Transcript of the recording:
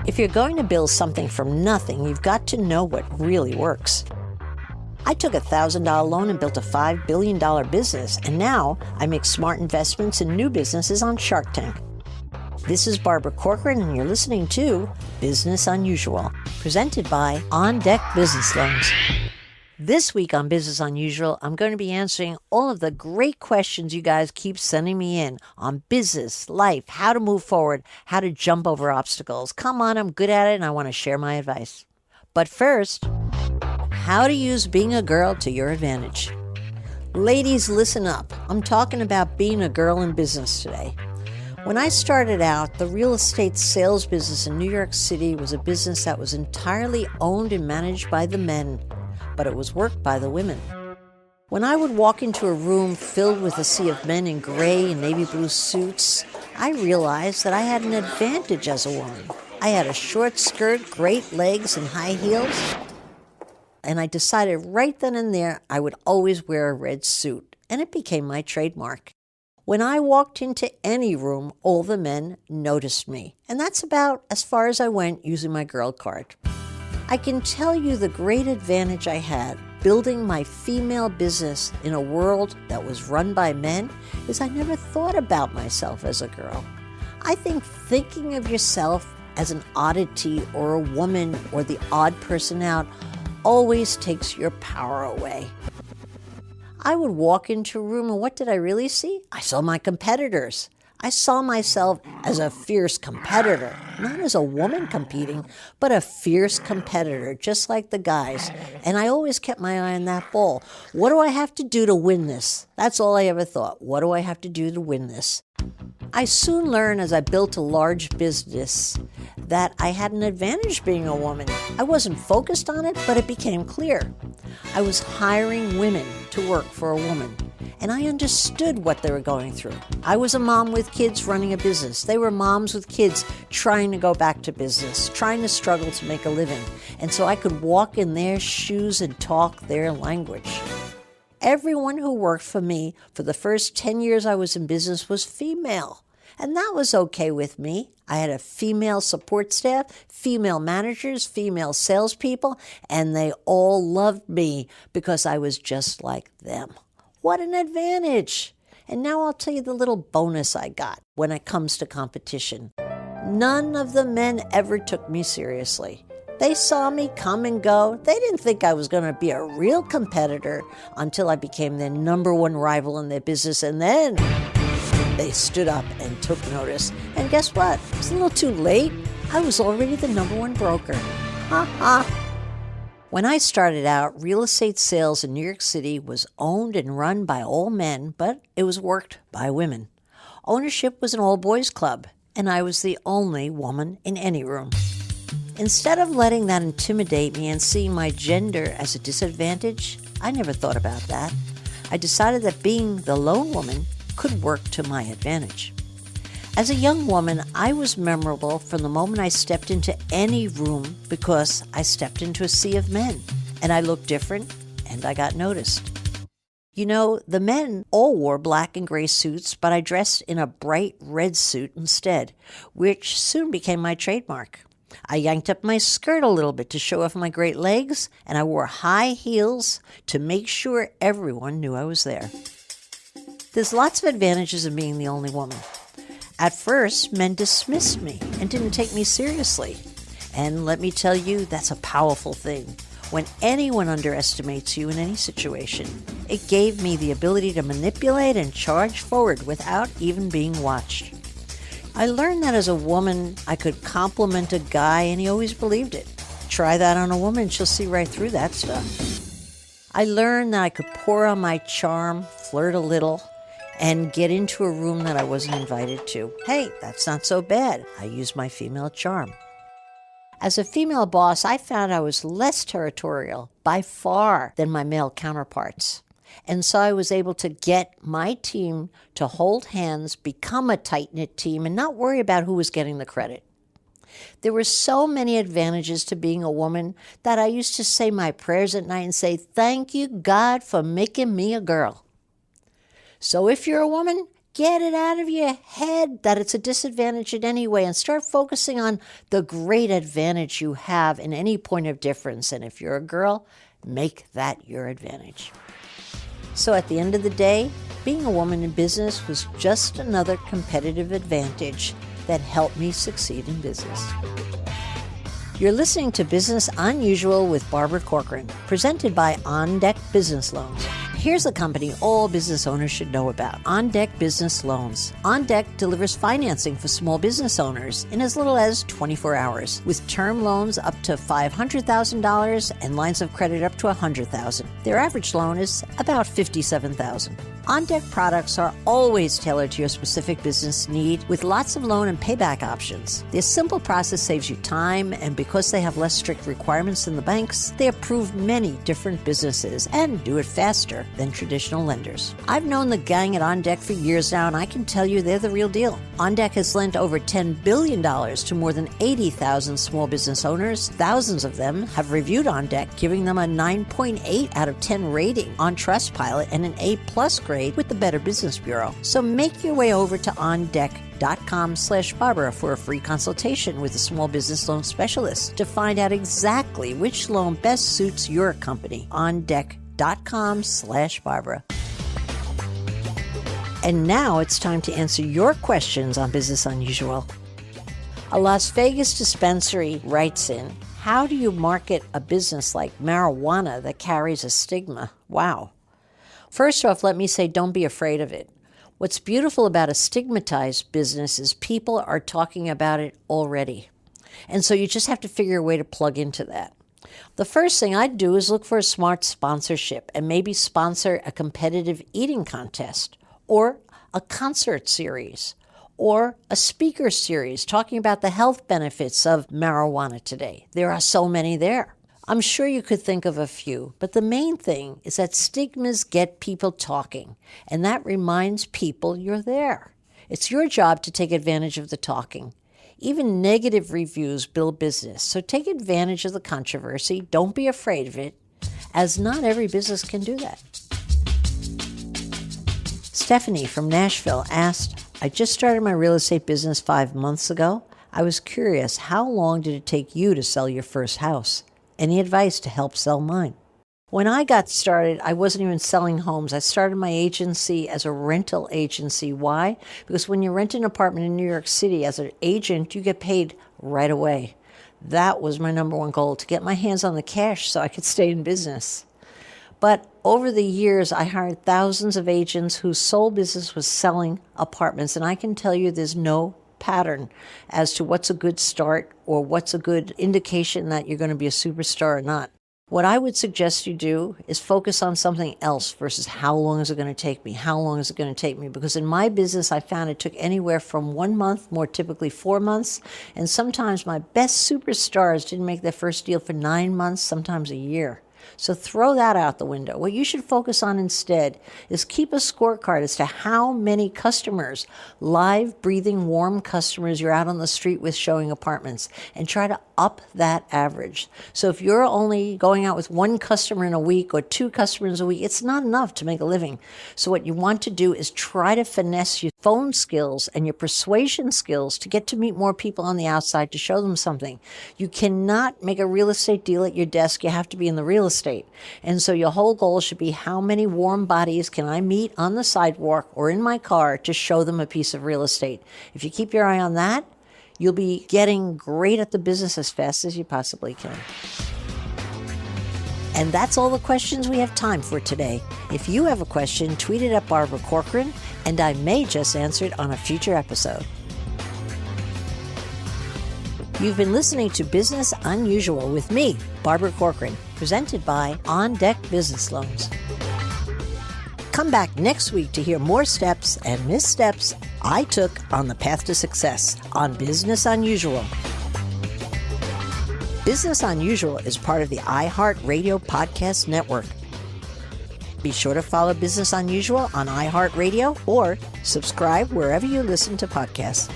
If you're going to build something from nothing, you've got to know what really works. I took a $1,000 loan and built a $5 billion business, and now I make smart investments in new businesses on Shark Tank. This is Barbara Corcoran, and you're listening to Business Unusual, presented by On Deck Business Loans. This week on Business Unusual, I'm going to be answering all of the great questions you guys keep sending me in on business, life, how to move forward, how to jump over obstacles. Come on, I'm good at it and I want to share my advice. But first, how to use being a girl to your advantage. Ladies, listen up. I'm talking about being a girl in business today. When I started out, the real estate sales business in New York City was a business that was entirely owned and managed by the men, but it was worked by the women. When I would walk into a room filled with a sea of men in gray and navy blue suits, I realized that I had an advantage as a woman. I had a short skirt, great legs, and high heels, and I decided right then and there I would always wear a red suit, and it became my trademark. When I walked into any room, all the men noticed me, and that's about as far as I went using my girl card. I can tell you the great advantage I had building my female business in a world that was run by men is I never thought about myself as a girl. I think thinking of yourself as an oddity or a woman or the odd person out always takes your power away. I would walk into a room and what did I really see? I saw my competitors. I saw myself as a fierce competitor, not as a woman competing, but a fierce competitor, just like the guys. And I always kept my eye on that ball. What do I have to do to win this? That's all I ever thought. What do I have to do to win this? I soon learned as I built a large business that I had an advantage being a woman. I wasn't focused on it, but it became clear. I was hiring women to work for a woman. And I understood what they were going through. I was a mom with kids running a business. They were moms with kids trying to go back to business, trying to struggle to make a living. And so I could walk in their shoes and talk their language. Everyone who worked for me for the first 10 years I was in business was female. And that was okay with me. I had a female support staff, female managers, female salespeople, and they all loved me because I was just like them. What an advantage! And now I'll tell you the little bonus I got when it comes to competition. None of the men ever took me seriously. They saw me come and go. They didn't think I was going to be a real competitor until I became their number one rival in their business, and then they stood up and took notice. And guess what? It was a little too late. I was already the number one broker. Ha ha! When I started out, real estate sales in New York City was owned and run by all men, but it was worked by women. Ownership was an all-boys club, and I was the only woman in any room. Instead of letting that intimidate me and seeing my gender as a disadvantage, I never thought about that. I decided that being the lone woman could work to my advantage. As a young woman, I was memorable from the moment I stepped into any room because I stepped into a sea of men, and I looked different, and I got noticed. You know, the men all wore black and gray suits, but I dressed in a bright red suit instead, which soon became my trademark. I yanked up my skirt a little bit to show off my great legs, and I wore high heels to make sure everyone knew I was there. There's lots of advantages in being the only woman. At first, men dismissed me and didn't take me seriously. And let me tell you, that's a powerful thing. When anyone underestimates you in any situation, it gave me the ability to manipulate and charge forward without even being watched. I learned that as a woman, I could compliment a guy and he always believed it. Try that on a woman, she'll see right through that stuff. I learned that I could pour on my charm, flirt a little, and get into a room that I wasn't invited to. Hey, that's not so bad. I used my female charm. As a female boss, I found I was less territorial by far than my male counterparts. And so I was able to get my team to hold hands, become a tight-knit team, and not worry about who was getting the credit. There were so many advantages to being a woman that I used to say my prayers at night and say, "Thank you, God, for making me a girl." So if you're a woman, Get it out of your head that it's a disadvantage in any way and start focusing on the great advantage you have in any point of difference. And if you're a girl, make that your advantage. So at the end of the day, being a woman in business was just another competitive advantage that helped me succeed in business. You're listening to Business Unusual with Barbara Corcoran, presented by On Deck Business Loans. Here's a company all business owners should know about: On Deck Business Loans. On Deck delivers financing for small business owners in as little as 24 hours, with term loans up to $500,000 and lines of credit up to $100,000. Their average loan is about $57,000. On Deck products are always tailored to your specific business need with lots of loan and payback options. Their simple process saves you time, and because they have less strict requirements than the banks, they approve many different businesses and do it faster than traditional lenders. I've known the gang at On Deck for years now, and I can tell you they're the real deal. On Deck has lent over $10 billion to more than 80,000 small business owners. Thousands of them have reviewed On Deck, giving them a 9.8 out of 10 rating on Trustpilot and an A+ grade with the Better Business Bureau. So make your way over to ondeck.com/Barbara for a free consultation with a small business loan specialist to find out exactly which loan best suits your company. ondeck.com/Barbara. And now it's time to answer your questions on Business Unusual. A Las Vegas dispensary writes in, how do you market a business like marijuana that carries a stigma? Wow. First off, let me say, don't be afraid of it. What's beautiful about a stigmatized business is people are talking about it already. And so you just have to figure a way to plug into that. The first thing I'd do is look for a smart sponsorship and maybe sponsor a competitive eating contest or a concert series or a speaker series talking about the health benefits of marijuana today. There are so many there. I'm sure you could think of a few, but the main thing is that stigmas get people talking, and that reminds people you're there. It's your job to take advantage of the talking. Even negative reviews build business, so take advantage of the controversy. Don't be afraid of it, as not every business can do that. Stephanie from Nashville asked, I just started my real estate business 5 months ago. I was curious, how long did it take you to sell your first house? Any advice to help sell mine? When I got started, I wasn't even selling homes. I started my agency as a rental agency. Why? Because when you rent an apartment in New York City as an agent, you get paid right away. That was my number one goal, to get my hands on the cash so I could stay in business. But over the years, I hired thousands of agents whose sole business was selling apartments, and I can tell you there's no pattern as to what's a good start or what's a good indication that you're going to be a superstar or not. What I would suggest you do is focus on something else versus how long is it going to take me? How long is it going to take me? Because in my business, I found it took anywhere from 1 month, more typically 4 months. And sometimes my best superstars didn't make their first deal for 9 months, sometimes a year. So throw that out the window. What you should focus on instead is keep a scorecard as to how many customers, live, breathing, warm customers you're out on the street with showing apartments, and try to up that average. So if you're only going out with 1 customer in a week or 2 customers a week, it's not enough to make a living. So what you want to do is try to finesse your phone skills and your persuasion skills to get to meet more people on the outside to show them something. You cannot make a real estate deal at your desk. You have to be in the real estate. And so your whole goal should be, how many warm bodies can I meet on the sidewalk or in my car to show them a piece of real estate? If you keep your eye on that, you'll be getting great at the business as fast as you possibly can. And that's all the questions we have time for today. If you have a question, tweet it at Barbara Corcoran, and I may just answer it on a future episode. You've been listening to Business Unusual with me, Barbara Corcoran, presented by On Deck Business Loans. Come back next week to hear more steps and missteps I took on the path to success on Business Unusual. Business Unusual is part of the iHeartRadio Podcast Network. Be sure to follow Business Unusual on iHeartRadio or subscribe wherever you listen to podcasts.